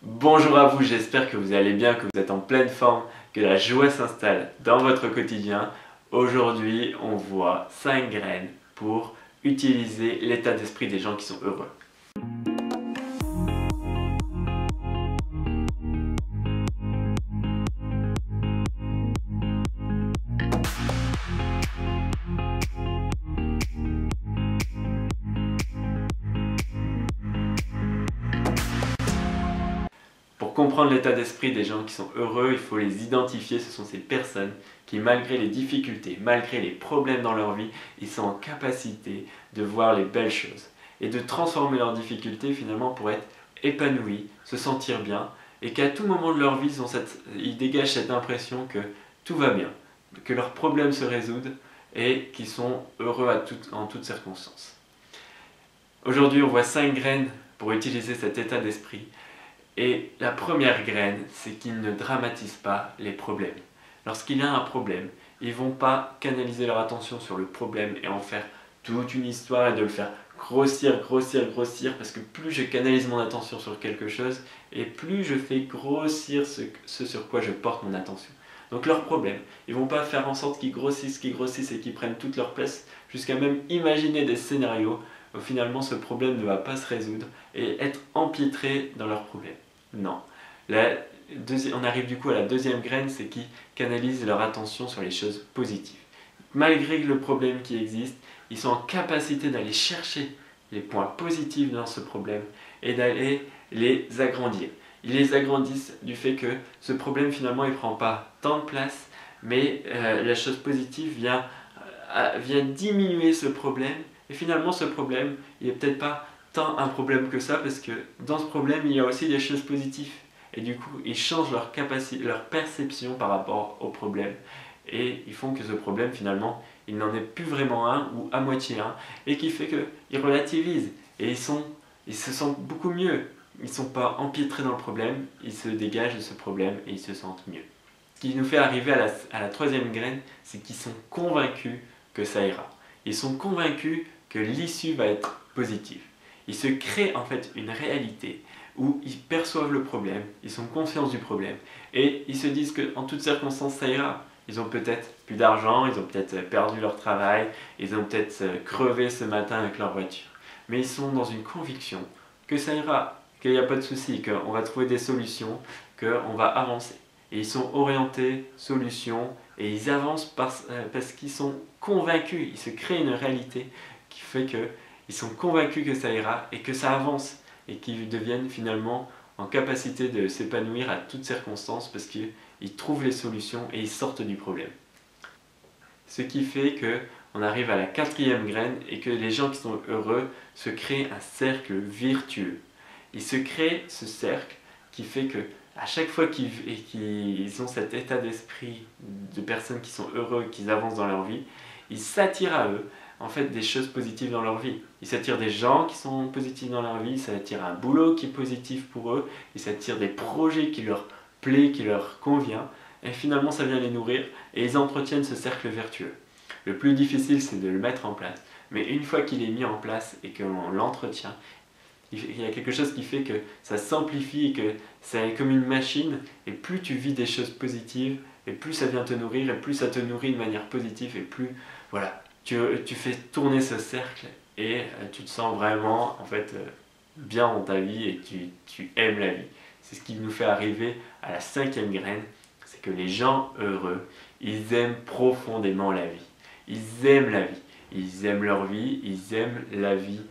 Bonjour à vous, j'espère que vous allez bien, que vous êtes en pleine forme, que la joie s'installe dans votre quotidien. Aujourd'hui, on voit 5 graines pour utiliser l'état d'esprit des gens qui sont heureux. Pour comprendre l'état d'esprit des gens qui sont heureux, il faut les identifier. Ce sont ces personnes qui, malgré les difficultés, malgré les problèmes dans leur vie, ils sont en capacité de voir les belles choses et de transformer leurs difficultés finalement pour être épanouis, se sentir bien et qu'à tout moment de leur vie, ils dégagent cette impression que tout va bien, que leurs problèmes se résoudent et qu'ils sont heureux en toutes circonstances. Aujourd'hui, on voit 5 graines pour utiliser cet état d'esprit. Et la première graine, c'est qu'ils ne dramatisent pas les problèmes. Lorsqu'il y a un problème, ils ne vont pas canaliser leur attention sur le problème et en faire toute une histoire et de le faire grossir, parce que plus je canalise mon attention sur quelque chose et plus je fais grossir ce sur quoi je porte mon attention. Donc leurs problèmes, ils ne vont pas faire en sorte qu'ils grossissent et qu'ils prennent toute leur place jusqu'à même imaginer des scénarios où finalement ce problème ne va pas se résoudre et être empiétré dans leurs problèmes. Non. On arrive du coup à la deuxième graine, c'est qu'ils canalisent leur attention sur les choses positives. Malgré le problème qui existe, ils sont en capacité d'aller chercher les points positifs dans ce problème et d'aller les agrandir. Ils les agrandissent du fait que ce problème finalement il ne prend pas tant de place, mais la chose positive vient diminuer ce problème et finalement ce problème il n'est peut-être pas tant un problème que ça parce que dans ce problème il y a aussi des choses positives et du coup ils changent leur perception par rapport au problème et ils font que ce problème finalement il n'en est plus vraiment un ou à moitié un et qui fait qu'ils relativisent et ils se sentent beaucoup mieux. Ils ne sont pas empiétrés dans le problème, ils se dégagent de ce problème et ils se sentent mieux. Ce qui nous fait arriver à la troisième graine, c'est qu'ils sont convaincus que ça ira. Ils sont convaincus que l'issue va être positive. Ils se créent en fait une réalité où ils perçoivent le problème, ils sont conscients du problème et ils se disent qu'en toutes circonstances ça ira. Ils ont peut-être plus d'argent, ils ont peut-être perdu leur travail, ils ont peut-être crevé ce matin avec leur voiture. Mais ils sont dans une conviction que ça ira, qu'il n'y a pas de souci, qu'on va trouver des solutions, qu'on va avancer. Et ils sont orientés, solutions, et ils avancent parce qu'ils sont convaincus, ils se créent une réalité qui fait qu'ils sont convaincus que ça ira et que ça avance et qu'ils deviennent finalement en capacité de s'épanouir à toutes circonstances parce qu'ils trouvent les solutions et ils sortent du problème. Ce qui fait qu'on arrive à la quatrième graine et que les gens qui sont heureux se créent un cercle virtueux. Ils se créent ce cercle qui fait que à chaque fois qu'ils ont cet état d'esprit de personnes qui sont heureux, qui avancent dans leur vie, ils s'attirent à eux en fait des choses positives dans leur vie. Ils s'attirent des gens qui sont positifs dans leur vie, ils s'attirent un boulot qui est positif pour eux, ils s'attirent des projets qui leur plaît, qui leur convient, et finalement ça vient les nourrir et ils entretiennent ce cercle vertueux. Le plus difficile c'est de le mettre en place, mais une fois qu'il est mis en place et qu'on l'entretient, il y a quelque chose qui fait que ça s'amplifie et que c'est comme une machine et plus tu vis des choses positives et plus ça vient te nourrir et plus ça te nourrit de manière positive et plus voilà, tu fais tourner ce cercle et tu te sens vraiment en fait bien dans ta vie et tu aimes la vie. C'est ce qui nous fait arriver à la cinquième graine, c'est que les gens heureux, ils aiment profondément la vie. Ils aiment la vie, ils aiment leur vie, ils aiment la vie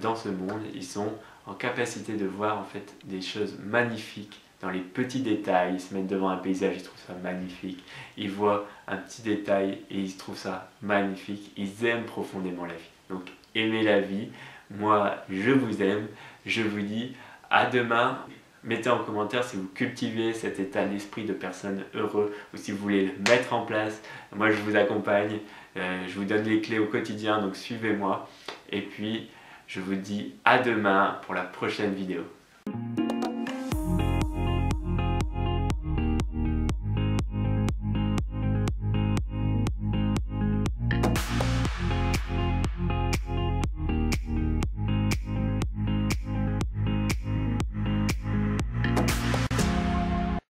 dans ce monde. Ils sont en capacité de voir en fait des choses magnifiques dans les petits détails. Ils se mettent devant un paysage, ils trouvent ça magnifique. Ils voient un petit détail et ils trouvent ça magnifique. Ils aiment profondément la vie. Donc aimez la vie. Moi, je vous aime. Je vous dis à demain. Mettez en commentaire si vous cultivez cet état d'esprit de personnes heureuses ou si vous voulez le mettre en place. Moi, je vous accompagne. Je vous donne les clés au quotidien, donc suivez-moi. Et puis, je vous dis à demain pour la prochaine vidéo.